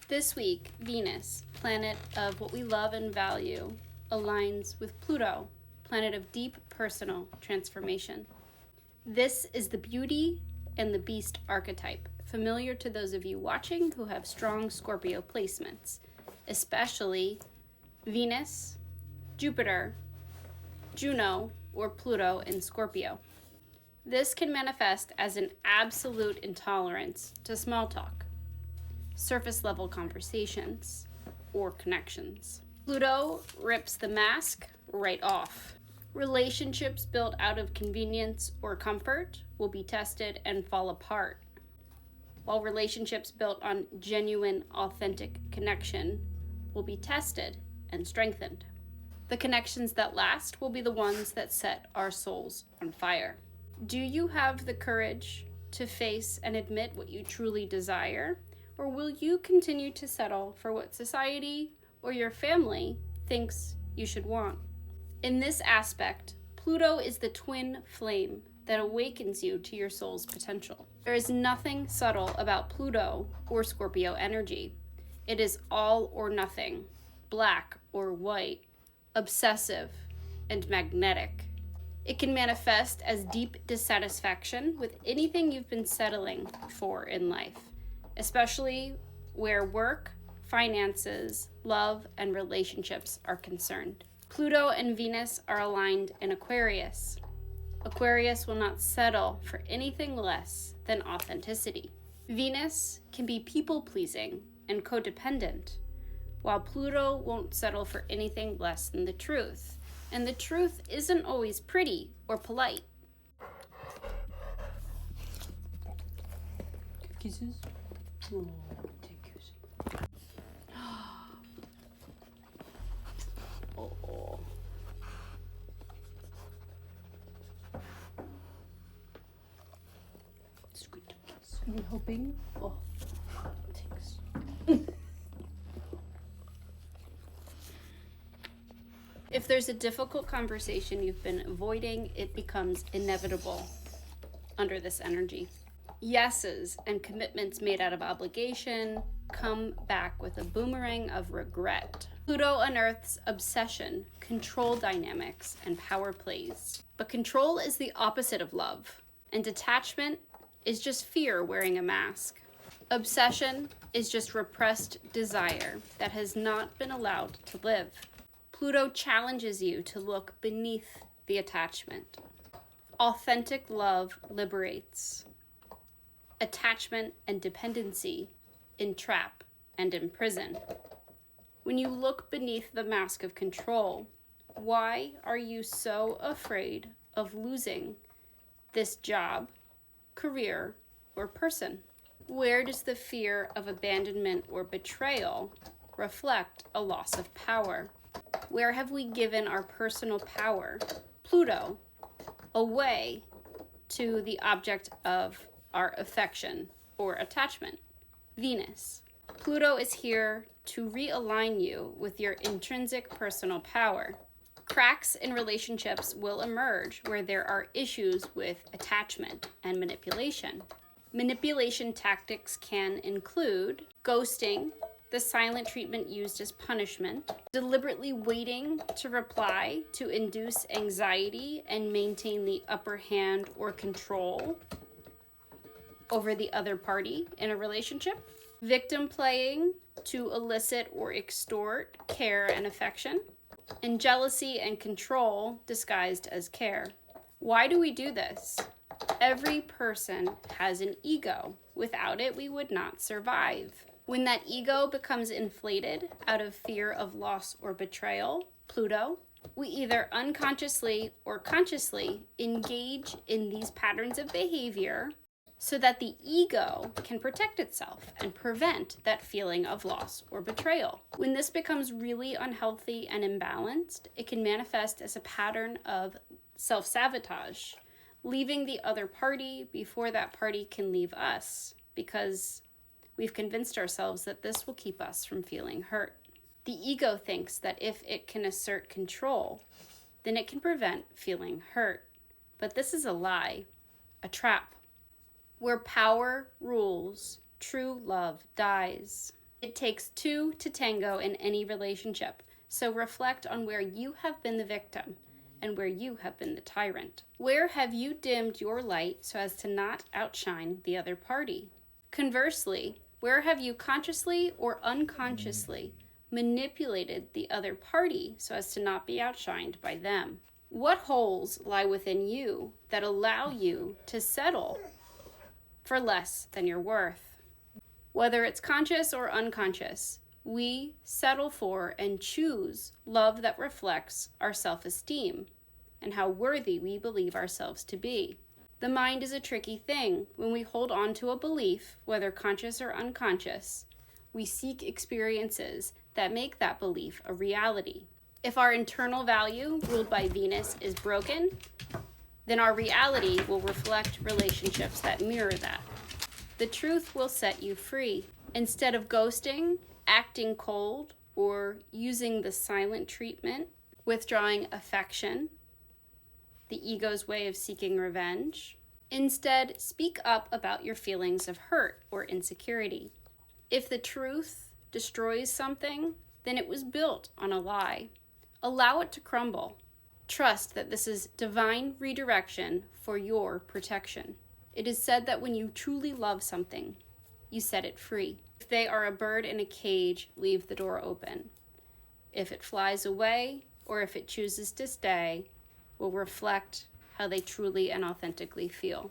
This week, Venus, planet of what we love and value, aligns with Pluto, planet of deep personal transformation. This is the beauty and the beast archetype, familiar to those of you watching who have strong Scorpio placements, especially Venus, Jupiter, Juno, or Pluto in Scorpio. This can manifest as an absolute intolerance to small talk, surface level conversations, or connections. Pluto rips the mask right off. Relationships built out of convenience or comfort will be tested and fall apart, while relationships built on genuine, authentic connection will be tested and strengthened. The connections that last will be the ones that set our souls on fire. Do you have the courage to face and admit what you truly desire, or will you continue to settle for what society or your family thinks you should want? In this aspect, Pluto is the twin flame that awakens you to your soul's potential. There is nothing subtle about Pluto or Scorpio energy. It is all or nothing, black or white, obsessive and magnetic. It can manifest as deep dissatisfaction with anything you've been settling for in life, especially where work, finances, love, and relationships are concerned. Pluto and Venus are aligned in Aquarius. Aquarius will not settle for anything less than authenticity. Venus can be people-pleasing and codependent, while Pluto won't settle for anything less than the truth. And the truth isn't always pretty or polite. Kisses? Oh, take kisses. Oh. It's good to kiss. Are you hoping? Oh, thanks. If there's a difficult conversation you've been avoiding, it becomes inevitable under this energy. Yeses and commitments made out of obligation come back with a boomerang of regret. Pluto unearths obsession, control dynamics, and power plays. But control is the opposite of love, and detachment is just fear wearing a mask. Obsession is just repressed desire that has not been allowed to live. Pluto challenges you to look beneath the attachment. Authentic love liberates. Attachment and dependency entrap and imprison. When you look beneath the mask of control, why are you so afraid of losing this job, career, or person? Where does the fear of abandonment or betrayal reflect a loss of power? Where have we given our personal power, Pluto, away to the object of our affection or attachment, Venus? Pluto is here to realign you with your intrinsic personal power. Cracks in relationships will emerge where there are issues with attachment and manipulation. Manipulation tactics can include ghosting, the silent treatment used as punishment, deliberately waiting to reply to induce anxiety and maintain the upper hand or control over the other party in a relationship, victim playing to elicit or extort care and affection, and jealousy and control disguised as care. Why do we do this? Every person has an ego. Without it, we would not survive. When that ego becomes inflated out of fear of loss or betrayal, Pluto, we either unconsciously or consciously engage in these patterns of behavior so that the ego can protect itself and prevent that feeling of loss or betrayal. When this becomes really unhealthy and imbalanced, it can manifest as a pattern of self-sabotage, leaving the other party before that party can leave us, because we've convinced ourselves that this will keep us from feeling hurt. The ego thinks that if it can assert control, then it can prevent feeling hurt. But this is a lie, a trap. Where power rules, true love dies. It takes two to tango in any relationship, so reflect on where you have been the victim and where you have been the tyrant. Where have you dimmed your light so as to not outshine the other party? Conversely, where have you consciously or unconsciously manipulated the other party so as to not be outshined by them? What holes lie within you that allow you to settle for less than you're worth? Whether it's conscious or unconscious, we settle for and choose love that reflects our self-esteem and how worthy we believe ourselves to be. The mind is a tricky thing. When we hold on to a belief, whether conscious or unconscious, we seek experiences that make that belief a reality. If our internal value, ruled by Venus, is broken, then our reality will reflect relationships that mirror that. The truth will set you free. Instead of ghosting, acting cold, or using the silent treatment, withdrawing affection, the ego's way of seeking revenge, instead speak up about your feelings of hurt or insecurity. If the truth destroys something, then it was built on a lie. Allow it to crumble. Trust that this is divine redirection for your protection. It is said that when you truly love something, you set it free. If they are a bird in a cage, leave the door open. If it flies away, or if it chooses to stay, will reflect how they truly and authentically feel.